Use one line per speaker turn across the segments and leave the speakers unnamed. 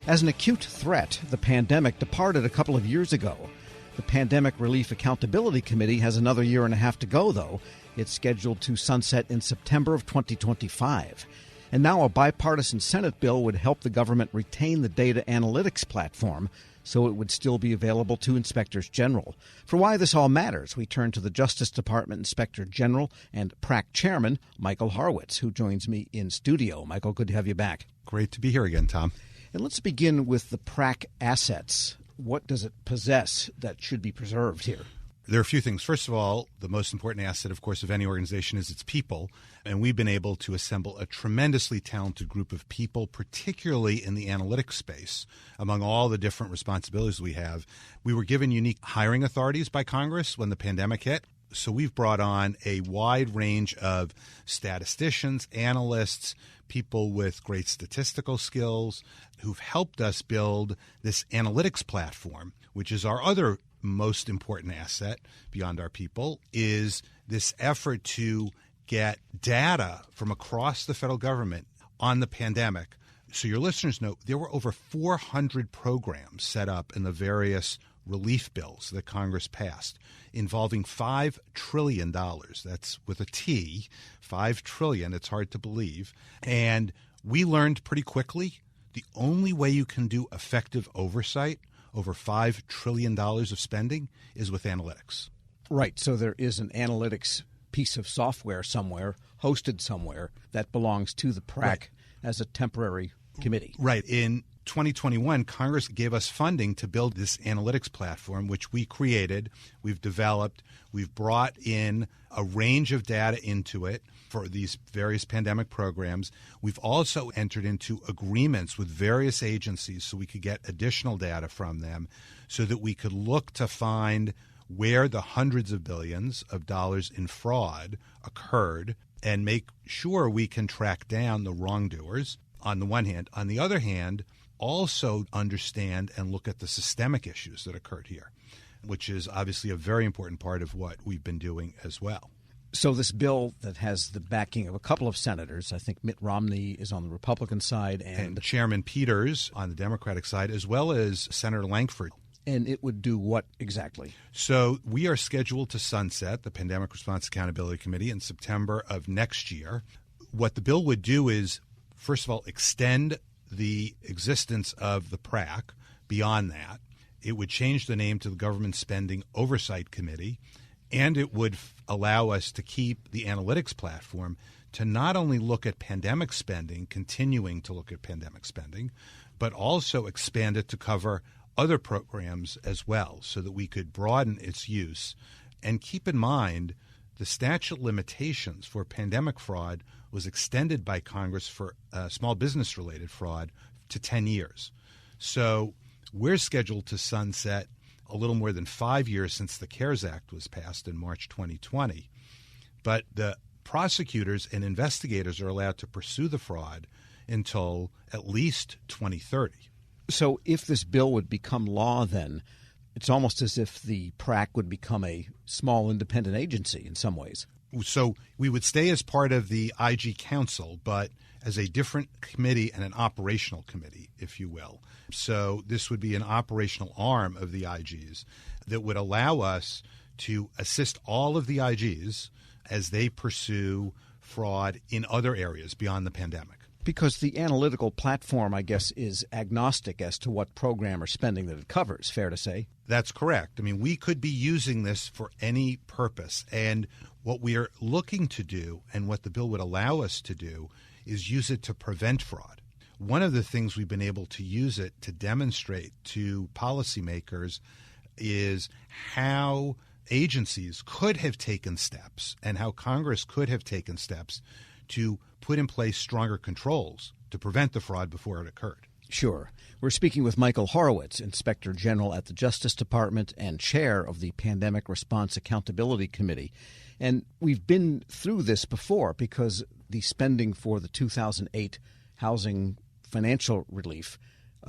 As an acute threat, the pandemic departed a couple of years ago. The Pandemic Relief Accountability Committee has another year and a half to go, though. It's scheduled to sunset in September of 2025. And now a bipartisan Senate bill would help the government retain the data analytics platform so it would still be available to inspectors general. For why this all matters, we turn to the Justice Department Inspector General and PRAC Chairman, Michael Horowitz, who joins me in studio. Michael, good to have you back.
Great to be here again, Tom.
And let's begin with the PRAC assets. What does it possess that should be preserved here?
There are a few things. First of all, the most important asset, of course, of any organization is its people. And we've been able to assemble a tremendously talented group of people, particularly in the analytics space, among all the different responsibilities we have. We were given unique hiring authorities by Congress when the pandemic hit. So we've brought on a wide range of statisticians, analysts, people with great statistical skills who've helped us build this analytics platform, which is our other most important asset beyond our people, is this effort to get data from across the federal government on the pandemic. So your listeners know there were over 400 programs set up in the various relief bills that Congress passed involving $5 trillion. That's with a T, $5 trillion. It's hard to believe. And we learned pretty quickly the only way you can do effective oversight over $5 trillion of spending is with analytics.
Right. So there is an analytics piece of software somewhere, hosted somewhere, that belongs to the PRAC as a temporary committee.
Right. In 2021, Congress gave us funding to build this analytics platform, which we created, we've developed, we've brought in a range of data into it for these various pandemic programs. We've also entered into agreements with various agencies so we could get additional data from them so that we could look to find where the hundreds of billions of dollars in fraud occurred and make sure we can track down the wrongdoers on the one hand. On the other hand, also understand and look at the systemic issues that occurred here, which is obviously a very important part of what we've been doing as well.
So this bill that has the backing of a couple of senators, I think Mitt Romney is on the Republican side and
Chairman Peters on the Democratic side, as well as Senator Lankford.
And it would do what exactly?
So we are scheduled to sunset the Pandemic Response Accountability Committee in September of next year. What the bill would do is, first of all, extend the existence of the PRAC beyond that. It would change the name to the Government Spending Oversight Committee, and it would allow us to keep the analytics platform to not only look at pandemic spending, continuing to look at pandemic spending, but also expand it to cover other programs as well so that we could broaden its use. And keep in mind, the statute of limitations for pandemic fraud was extended by Congress for small business-related fraud to 10 years. So we're scheduled to sunset a little more than 5 years since the CARES Act was passed in March 2020. But the prosecutors and investigators are allowed to pursue the fraud until at least 2030.
So if this bill would become law then, it's almost as if the PRAC would become a small independent agency in some ways.
So we would stay as part of the IG Council, but as a different committee and an operational committee, if you will. So this would be an operational arm of the IGs that would allow us to assist all of the IGs as they pursue fraud in other areas beyond the pandemic.
Because the analytical platform, I guess, is agnostic as to what program or spending that it covers, fair to say?
That's correct. I mean, we could be using this for any purpose. And what we are looking to do and what the bill would allow us to do is use it to prevent fraud. One of the things we've been able to use it to demonstrate to policymakers is how agencies could have taken steps and how Congress could have taken steps to put in place stronger controls to prevent the fraud before it occurred.
Sure. We're speaking with Michael Horowitz, Inspector General at the Justice Department and Chair of the Pandemic Response Accountability Committee. And we've been through this before because the spending for the 2008 housing financial relief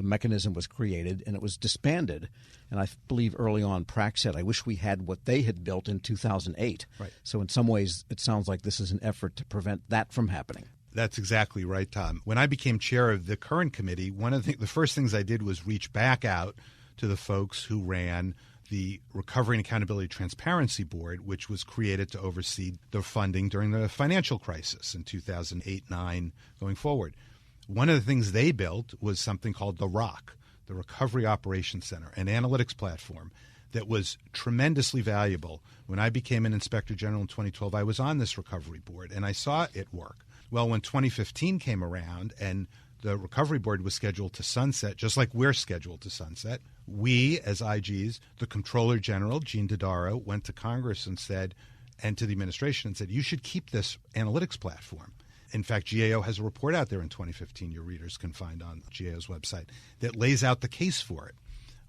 mechanism was created and it was disbanded. And I believe early on PRAC said, I wish we had what they had built in 2008.
Right.
So in some ways, it sounds like this is an effort to prevent that from happening.
That's exactly right, Tom. When I became chair of the current committee, one of the first things I did was reach back out to the folks who ran the Recovery and Accountability Transparency Board, which was created to oversee the funding during the financial crisis in 2008-9 going forward. One of the things they built was something called the ROC, the Recovery Operations Center, an analytics platform that was tremendously valuable. When I became an Inspector General in 2012, I was on this recovery board, and I saw it work. Well, when 2015 came around and the recovery board was scheduled to sunset, just like we're scheduled to sunset, we, as IGs, the Comptroller General, Gene Dodaro, went to Congress and said, and to the administration and said, you should keep this analytics platform. In fact, GAO has a report out there in 2015 your readers can find on GAO's website that lays out the case for it.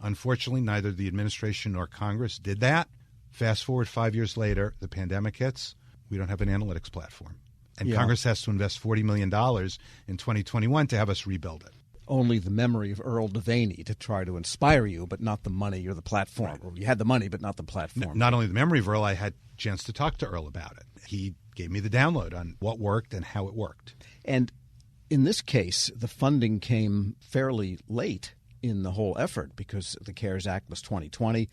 Unfortunately, neither the administration nor Congress did that. Fast forward 5 years later, the pandemic hits. We don't have an analytics platform. And Congress has to invest $40 million in 2021 to have us rebuild it.
Only the memory of Earl Devaney to try to inspire you, but not the money or the platform. Right. Or you had the money, but not the platform.
Not only the memory of Earl, I had a chance to talk to Earl about it. He gave me the download on what worked and how it worked.
And in this case, the funding came fairly late in the whole effort because the CARES Act was 2020.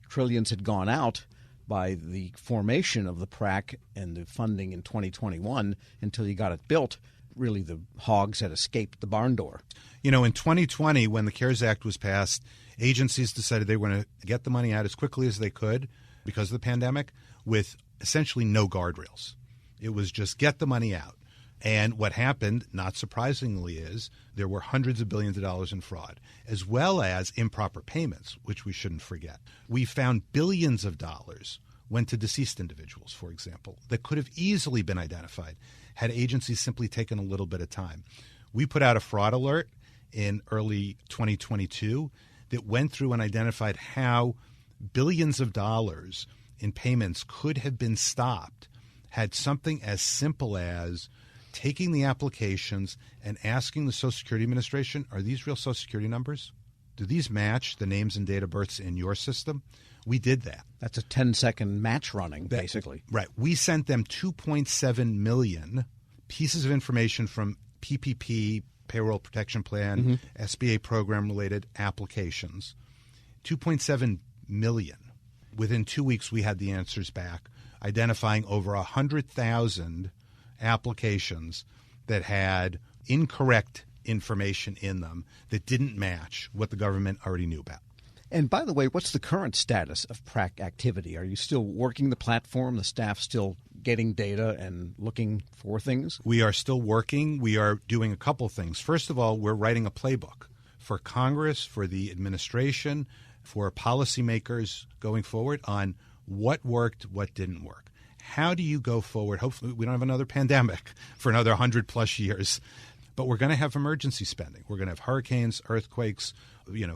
Trillions had gone out by the formation of the PRAC and the funding in 2021 until you got it built. Really, the hogs had escaped the barn door.
You know, in 2020, when the CARES Act was passed, agencies decided they were going to get the money out as quickly as they could because of the pandemic with essentially no guardrails. It was just get the money out. And what happened, not surprisingly, is there were hundreds of billions of dollars in fraud, as well as improper payments, which we shouldn't forget. We found billions of dollars went to deceased individuals, for example, that could have easily been identified had agencies simply taken a little bit of time. We put out a fraud alert in early 2022 that went through and identified how billions of dollars in payments could have been stopped had something as simple as taking the applications and asking the Social Security Administration, are these real Social Security numbers? Do these match the names and date of births in your system? We did that.
That's a 10-second match running, basically.
Right. We sent them 2.7 million pieces of information from PPP, Payroll Protection Plan, SBA program-related applications. 2.7 million. Within 2 weeks, we had the answers back, identifying over 100,000 applications that had incorrect information in them that didn't match what the government already knew about.
And by the way, what's the current status of PRAC activity? Are you still working the platform, the staff still getting data and looking for things?
We are still working. We are doing a couple things. First of all, we're writing a playbook for Congress, for the administration, for policymakers going forward on what worked, what didn't work. How do you go forward? Hopefully we don't have another pandemic for another 100-plus years. But we're going to have emergency spending. We're going to have hurricanes, earthquakes,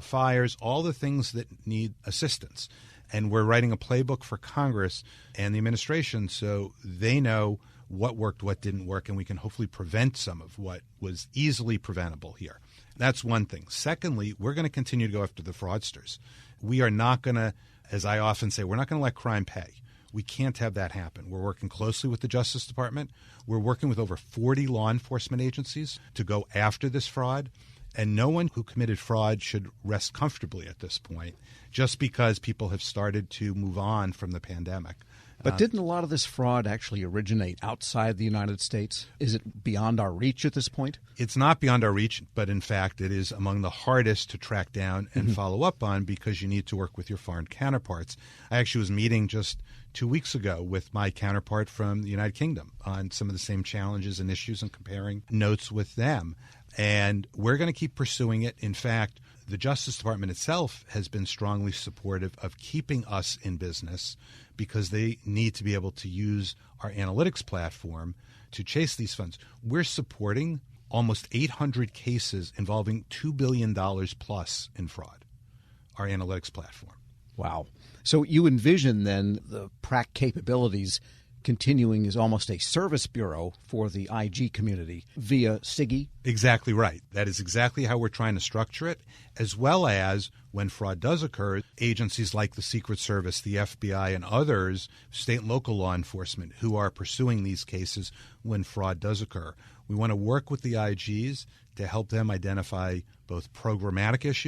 fires, all the things that need assistance. And we're writing a playbook for Congress and the administration so they know what worked, what didn't work, and we can hopefully prevent some of what was easily preventable here. That's one thing. Secondly, we're going to continue to go after the fraudsters. We are not going to, as I often say, we're not going to let crime pay. We can't have that happen. We're working closely with the Justice Department. We're working with over 40 law enforcement agencies to go after this fraud. And no one who committed fraud should rest comfortably at this point just because people have started to move on from the pandemic.
But didn't a lot of this fraud actually originate outside the United States? Is it beyond our reach at this point?
It's not beyond our reach, but in fact it is among the hardest to track down and follow up on because you need to work with your foreign counterparts. I actually was meeting just 2 weeks ago with my counterpart from the United Kingdom on some of the same challenges and issues and comparing notes with them. And we're going to keep pursuing it. In fact, the Justice Department itself has been strongly supportive of keeping us in business because they need to be able to use our analytics platform to chase these funds. We're supporting almost 800 cases involving $2 billion plus in fraud, our analytics platform.
Wow. So you envision then the PRAC capabilities continuing as almost a service bureau for the IG community via SIGI.
Exactly right. That is exactly how we're trying to structure it, as well as when fraud does occur, agencies like the Secret Service, the FBI, and others, state and local law enforcement, who are pursuing these cases when fraud does occur. We want to work with the IGs to help them identify both programmatic issues